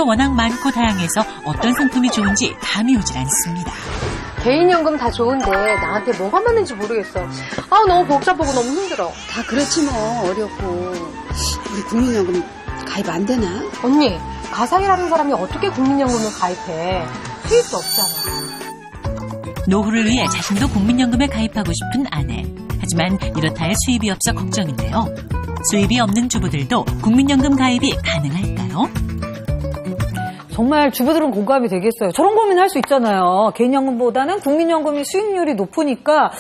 워낙 많고 다양해서 어떤 상품이 좋은지 감이 오질 않습니다. 개인연금 다 좋은데 나한테 뭐가 맞는지 모르겠어. 아, 너무 복잡하고 너무 힘들어. 다 그렇지 뭐 어렵고. 우리 국민연금 가입 안 되나? 언니, 가상이라는 사람이 어떻게 국민연금을 가입해? 수입도 없잖아. 노후를 위해 자신도 국민연금에 가입하고 싶은 아내. 하지만 이렇다 할 수입이 없어 걱정인데요. 수입이 없는 주부들도 국민연금 가입이 가능할까요? 정말 주부들은 공감이 되겠어요. 저런 고민할 수 있잖아요. 개인연금보다는 국민연금이 수익률이 높으니까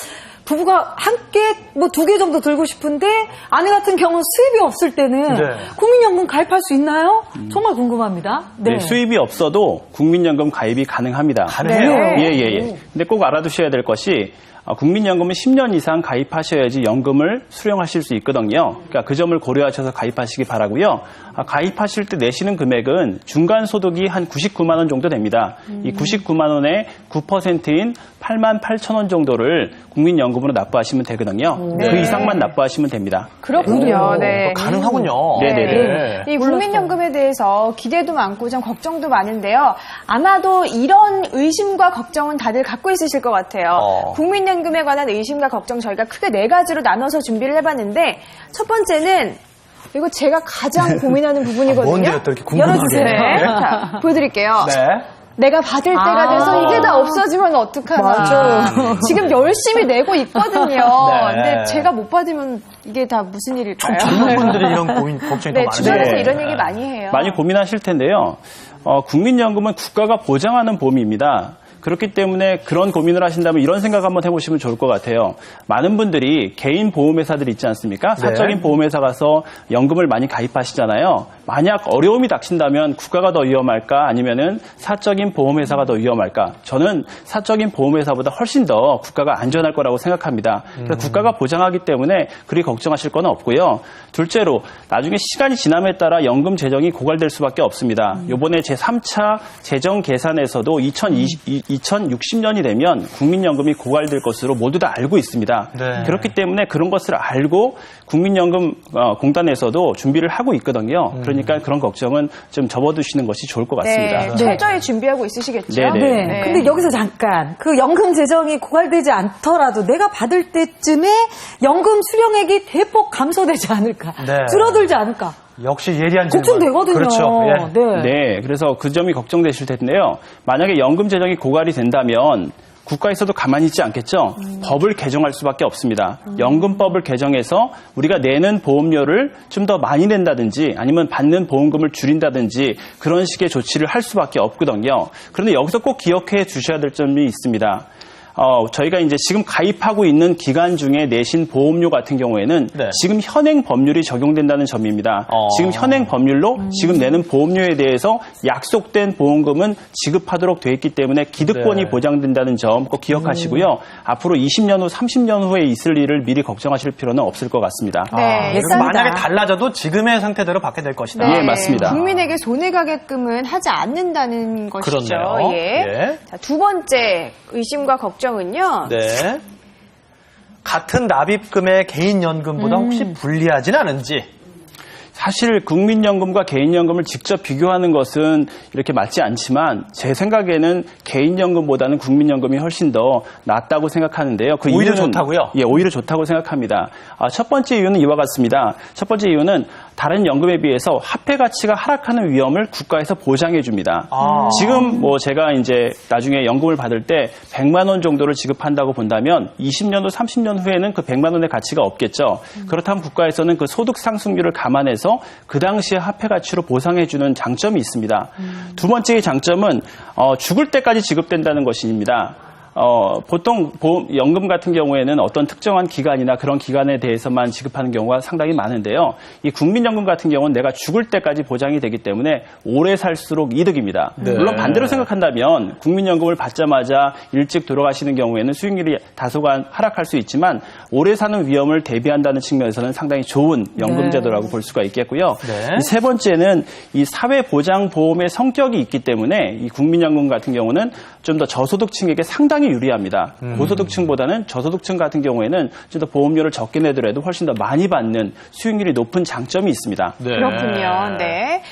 부부가 함께 뭐 2개 정도 들고 싶은데 아내 같은 경우는 수입이 없을 때는 국민연금 가입할 수 있나요? 정말 궁금합니다. 네, 수입이 없어도 국민연금 가입이 가능합니다. 가능해요? 예. 근데 꼭 알아두셔야 될 것이 국민연금은 10년 이상 가입하셔야지 연금을 수령하실 수 있거든요. 그러니까 그 점을 고려하셔서 가입하시기 바라고요. 가입하실 때 내시는 금액은 중간 소득이 한 99만 원 정도 됩니다. 이 99만 원의 9%인 8만 8천 원 정도를 국민연금으로 납부하시면 되거든요. 그 이상만 납부하시면 됩니다. 그렇군요. 네. 가능하군요. 네네네. 이 국민연금에 대해서 기대도 많고 좀 걱정도 많은데요. 아마도 이런 의심과 걱정은 다들 갖고 있으실 것 같아요. 국민연금에 관한 의심과 걱정 저희가 크게 4가지로 나눠서 준비를 해봤는데 첫 번째는 이거 제가 가장 고민하는 부분이거든요. 뭔데요? 또 이렇게 궁금하게. 열어주세요. 자, 보여드릴게요. 네. 내가 받을 때가 돼서 이게 다 없어지면 어떡하나. 지금 열심히 내고 있거든요. 근데 제가 못 받으면 이게 다 무슨 일일까요? 젊은 분들이 이런 고민, 걱정이 더 많은데. 주변에서 이런 얘기 많이 해요. 많이 고민하실 텐데요. 국민연금은 국가가 보장하는 보험입니다. 그렇기 때문에 그런 고민을 하신다면 이런 생각 한번 해보시면 좋을 것 같아요. 많은 분들이 개인 보험회사들 있지 않습니까? 사적인 보험회사 가서 연금을 많이 가입하시잖아요. 만약 어려움이 닥친다면 국가가 더 위험할까 아니면은 사적인 보험회사가 더 위험할까? 저는 사적인 보험회사보다 훨씬 더 국가가 안전할 거라고 생각합니다. 그래서 국가가 보장하기 때문에 그리 걱정하실 건 없고요. 둘째로 나중에 시간이 지남에 따라 연금 재정이 고갈될 수밖에 없습니다. 이번에 제3차 재정 계산에서도 2060년이 되면 국민연금이 고갈될 것으로 모두 다 알고 있습니다. 그렇기 때문에 그런 것을 알고 국민연금 공단에서도 준비를 하고 있거든요. 그러니까 그런 걱정은 좀 접어두시는 것이 좋을 것 같습니다. 철저히 준비하고 있으시겠죠? 네. 근데 여기서 잠깐 그 연금 재정이 고갈되지 않더라도 내가 받을 때쯤에 연금 수령액이 대폭 감소되지 않을까? 줄어들지 않을까? 역시 예리한 질문. 걱정되거든요. 그렇죠. 네, 그래서 그 점이 걱정되실 텐데요. 만약에 연금 재정이 고갈이 된다면 국가에서도 가만히 있지 않겠죠. 법을 개정할 수밖에 없습니다. 연금법을 개정해서 우리가 내는 보험료를 좀 더 많이 낸다든지 아니면 받는 보험금을 줄인다든지 그런 식의 조치를 할 수밖에 없거든요. 그런데 여기서 꼭 기억해 주셔야 될 점이 있습니다. 저희가 이제 지금 가입하고 있는 기간 중에 내신 보험료 같은 경우에는 지금 현행 법률이 적용된다는 점입니다. 지금 현행 법률로 지금 내는 보험료에 대해서 약속된 보험금은 지급하도록 되어 있기 때문에 기득권이 보장된다는 점 꼭 기억하시고요. 앞으로 20년 후, 30년 후에 있을 일을 미리 걱정하실 필요는 없을 것 같습니다. 만약에 달라져도 지금의 상태대로 받게 될 것이다. 예, 맞습니다. 국민에게 손해가게끔은 하지 않는다는 것이죠. 그렇네요. 예. 자, 두 번째 의심과 걱정은요. 같은 납입금의 개인연금보다 혹시 불리하진 않은지. 사실 국민연금과 개인연금을 직접 비교하는 것은 이렇게 맞지 않지만 제 생각에는 개인연금보다는 국민연금이 훨씬 더 낫다고 생각하는데요. 그 오히려 이유는, 좋다고요? 예, 오히려 좋다고 생각합니다. 첫 번째 이유는 이와 같습니다. 첫 번째 이유는 다른 연금에 비해서 화폐 가치가 하락하는 위험을 국가에서 보장해 줍니다. 지금 뭐 제가 이제 나중에 연금을 받을 때 100만 원 정도를 지급한다고 본다면 20년 후 30년 후에는 그 100만 원의 가치가 없겠죠. 그렇다면 국가에서는 그 소득 상승률을 감안해서 그 당시의 화폐 가치로 보상해 주는 장점이 있습니다. 두 번째의 장점은 죽을 때까지 지급된다는 것입니다. 보통 연금 같은 경우에는 어떤 특정한 기간이나 그런 기간에 대해서만 지급하는 경우가 상당히 많은데요. 이 국민연금 같은 경우는 내가 죽을 때까지 보장이 되기 때문에 오래 살수록 이득입니다. 물론 반대로 생각한다면 국민연금을 받자마자 일찍 돌아가시는 경우에는 수익률이 다소간 하락할 수 있지만 오래 사는 위험을 대비한다는 측면에서는 상당히 좋은 연금제도라고 볼 수가 있겠고요. 이 세 번째는 이 사회보장보험의 성격이 있기 때문에 이 국민연금 같은 경우는 좀 더 저소득층에게 상당히 유리합니다. 고소득층보다는 저소득층 같은 경우에는 좀 더 보험료를 적게 내더라도 훨씬 더 많이 받는 수익률이 높은 장점이 있습니다. 그렇군요. 네.